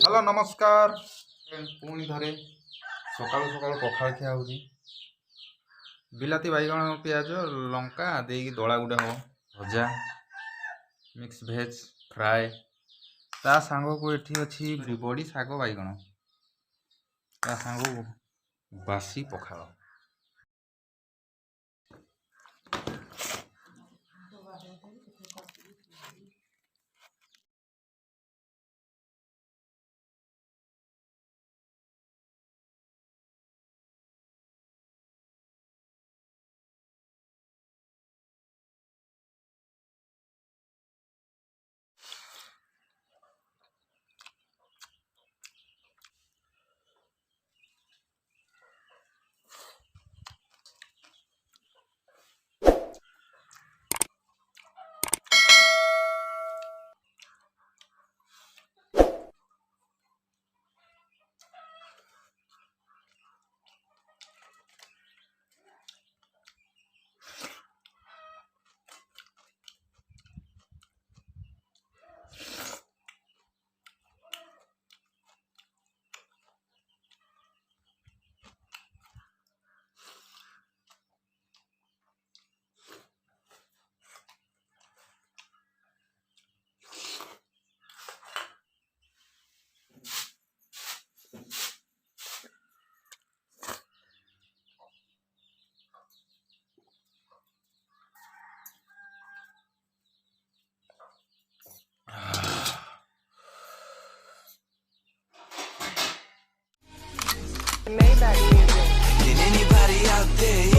Hello नमस्कार पुणी थे सकालू सकालू पखाड़ खिया हो बिलाती बैगण पिज लंका देकी दला गुटे हम भजा मिक्स भेज फ्राए ता सांग को एठी अच्छी बड़ी शाग बैगण ता सांग बासी पखाड़ Maybach music. Can anybody out there